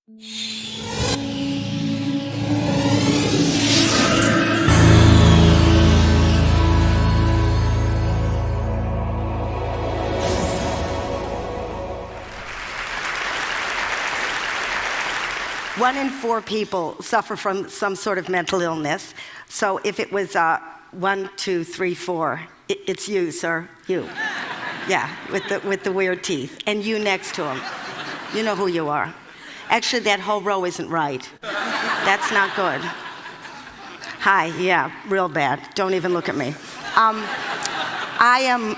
One in 4 people suffer from some sort of mental illness. So if it was 1, 2, 3, 4, it's you, sir, you. Yeah, with the weird teeth. And you next to him. You know who you are. Actually, that whole row isn't right. That's not good. Hi, yeah, real bad. Don't even look at me. I am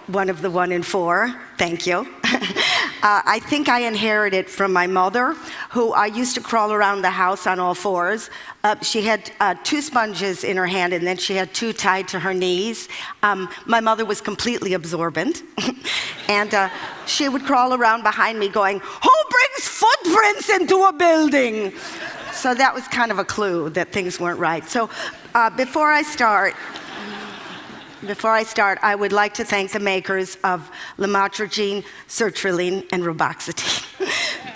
one of the 1 in 4. Thank you. I think I inherited from my mother, who used to crawl around the house on all fours. She had 2 sponges in her hand, and then she had 2 tied to her knees. My mother was completely absorbent. And she would crawl around behind me going, "Who brings footprints into a building?" So that was kind of a clue that things weren't right. So before I start, I would like to thank the makers of lamotrigine, sertraline, and reboxetine.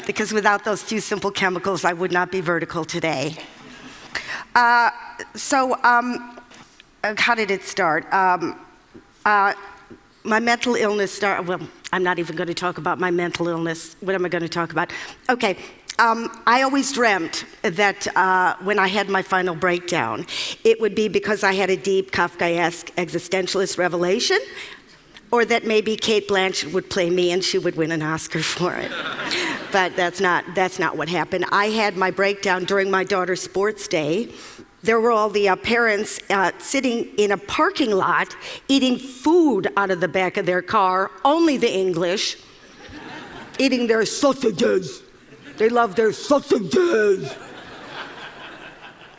Because without those few simple chemicals, I would not be vertical today. How did it start? My mental illness started, well, I'm not even going to talk about my mental illness. What am I going to talk about? Okay. I always dreamt that when I had my final breakdown, it would be because I had a deep Kafkaesque existentialist revelation, or that maybe Cate Blanchett would play me and she would win an Oscar for it. But that's not what happened. I had my breakdown during my daughter's sports day. There were all the parents sitting in a parking lot eating food out of the back of their car, only the English, eating their sausages. They love their sausages.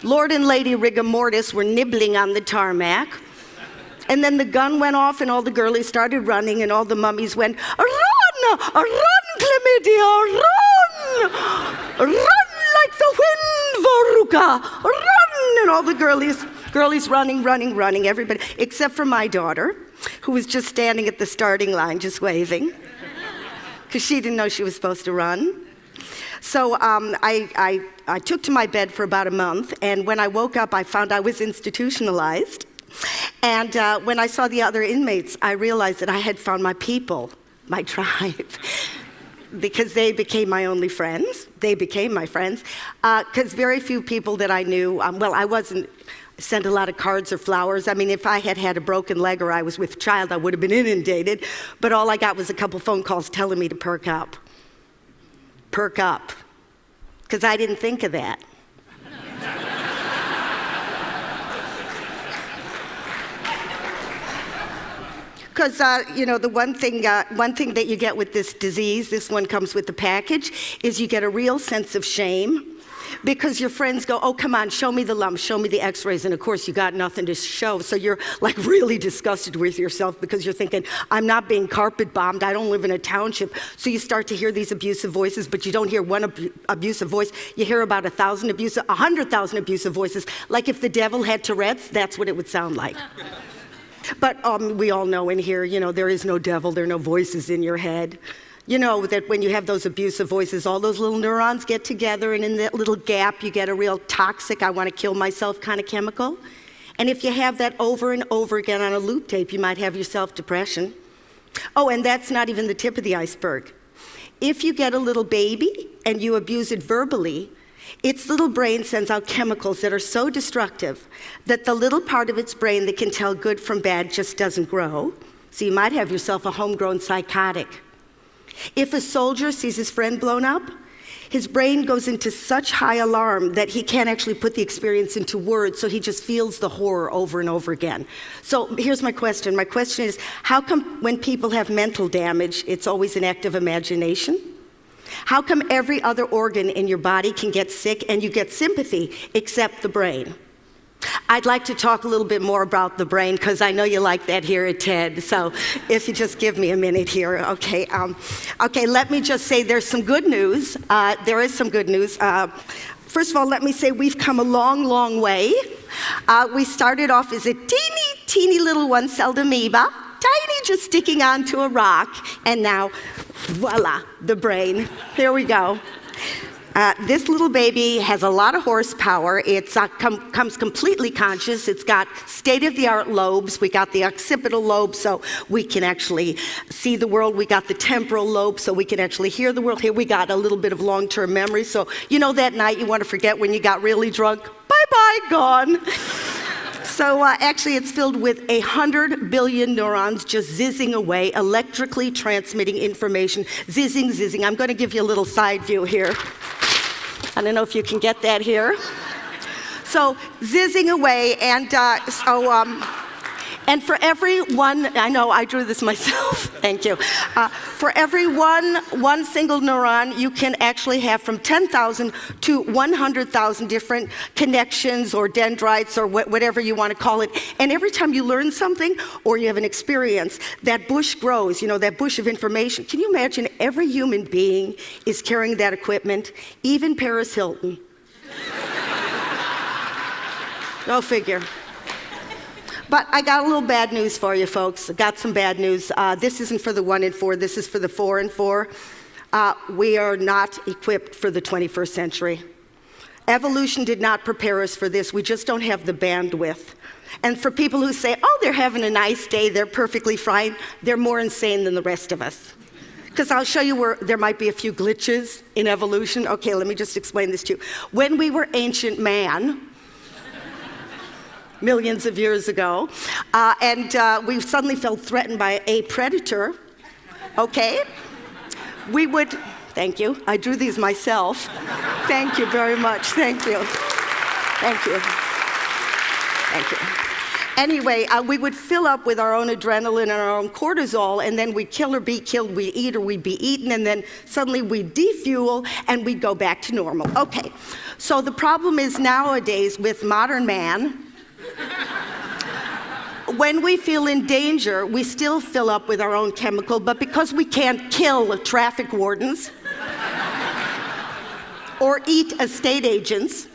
Lord and Lady Rigor Mortis were nibbling on the tarmac. And then the gun went off and all the girlies started running and all the mummies went, "Run! Run, Chlamydia, run! Run like the wind, Veruca! Run!" And all the girlies running, everybody, except for my daughter, who was just standing at the starting line, just waving, because she didn't know she was supposed to run. So I took to my bed for about a month, and when I woke up, I found I was institutionalized. And when I saw the other inmates, I realized that I had found my people, my tribe, because they became my only friends. They became my friends, because very few people that I knew, I wasn't sent a lot of cards or flowers. I mean, if I had had a broken leg or I was with child, I would have been inundated. But all I got was a couple phone calls telling me to perk up. Perk up, because I didn't think of that. Because, the one thing that you get with this disease, this one comes with the package, is you get a real sense of shame. Because your friends go, "Oh, come on, show me the lumps, show me the x-rays," and of course you got nothing to show, so you're like really disgusted with yourself because you're thinking, "I'm not being carpet bombed, I don't live in a township." So you start to hear these abusive voices, but you don't hear one abusive voice, you hear about 100,000 abusive voices. Like if the devil had Tourette's, that's what it would sound like. But we all know in here, there is no devil, there are no voices in your head. You know that when you have those abusive voices, all those little neurons get together, and in that little gap, you get a real toxic, I want to kill myself kind of chemical. And if you have that over and over again on a loop tape, you might have yourself depression. Oh, and that's not even the tip of the iceberg. If you get a little baby and you abuse it verbally, its little brain sends out chemicals that are so destructive that the little part of its brain that can tell good from bad just doesn't grow. So you might have yourself a homegrown psychotic. If a soldier sees his friend blown up, his brain goes into such high alarm that he can't actually put the experience into words, so he just feels the horror over and over again. So here's my question. My question is, how come when people have mental damage, it's always an act of imagination? How come every other organ in your body can get sick and you get sympathy except the brain? I'd like to talk a little bit more about the brain because I know you like that here at TED. So if you just give me a minute here, okay. Let me just say there's some good news. There is some good news. First of all, let me say we've come a long, long way. We started off as a teeny, teeny little one-celled amoeba, tiny, just sticking onto a rock, and now, voila, the brain. Here we go. This little baby has a lot of horsepower. It comes completely conscious. It's got state-of-the-art lobes. We got the occipital lobe, so we can actually see the world. We got the temporal lobe, so we can actually hear the world. Here we got a little bit of long-term memory. So you know that night you want to forget when you got really drunk? Bye-bye, gone. So actually it's filled with 100 billion neurons just zizzing away, electrically transmitting information. Zizzing, zizzing. I'm going to give you a little side view here. I don't know if you can get that here. So zizzing away, and for every one, I know I drew this myself, thank you. For every one single neuron, you can actually have from 10,000 to 100,000 different connections or dendrites or whatever you want to call it. And every time you learn something or you have an experience, that bush grows, that bush of information. Can you imagine every human being is carrying that equipment, even Paris Hilton? Go figure. But I got a little bad news for you, folks. I got some bad news. This isn't for the 1 and 4. This is for the 4 and 4. We are not equipped for the 21st century. Evolution did not prepare us for this. We just don't have the bandwidth. And for people who say, oh, they're having a nice day, they're perfectly fine, they're more insane than the rest of us. Because I'll show you where there might be a few glitches in evolution. Okay, let me just explain this to you. When we were ancient man, millions of years ago, and we suddenly felt threatened by a predator, okay? We would, thank you, I drew these myself. Thank you very much, thank you. Thank you. Thank you. Anyway, we would fill up with our own adrenaline and our own cortisol, and then we'd kill or be killed, we'd eat or we'd be eaten, and then suddenly we'd defuel and we'd go back to normal. Okay, so the problem is nowadays with modern man, when we feel in danger, we still fill up with our own chemical, but because we can't kill traffic wardens or eat estate agents,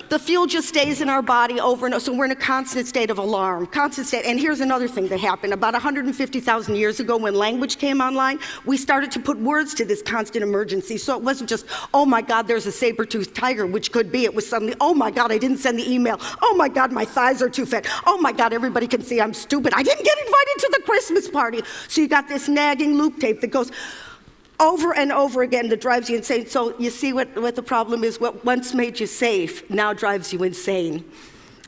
the fuel just stays in our body over and over. So we're in a constant state of alarm, constant state. And here's another thing that happened. About 150,000 years ago, when language came online, we started to put words to this constant emergency. So it wasn't just, oh my God, there's a saber-toothed tiger, which could be. It was suddenly, oh my God, I didn't send the email. Oh my God, my thighs are too fat. Oh my God, everybody can see I'm stupid. I didn't get invited to the Christmas party. So you got this nagging loop tape that goes over and over again that drives you insane. So you see what the problem is? What once made you safe now drives you insane.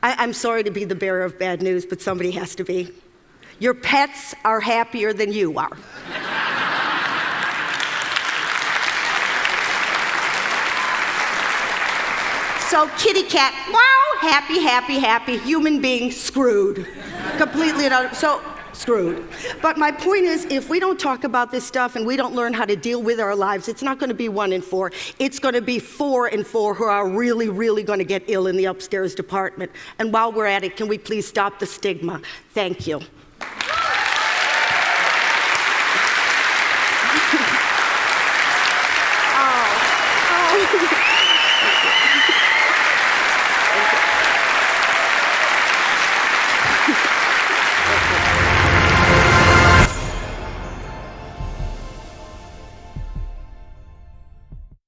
I'm sorry to be the bearer of bad news, but somebody has to be. Your pets are happier than you are. So kitty cat, wow, happy, happy, happy. Human being, screwed. Completely and utterly. So screwed. But my point is, if we don't talk about this stuff and we don't learn how to deal with our lives, it's not going to be 1 and 4. It's going to be 4 and 4 who are really, really going to get ill in the upstairs department. And while we're at it, can we please stop the stigma? Thank you.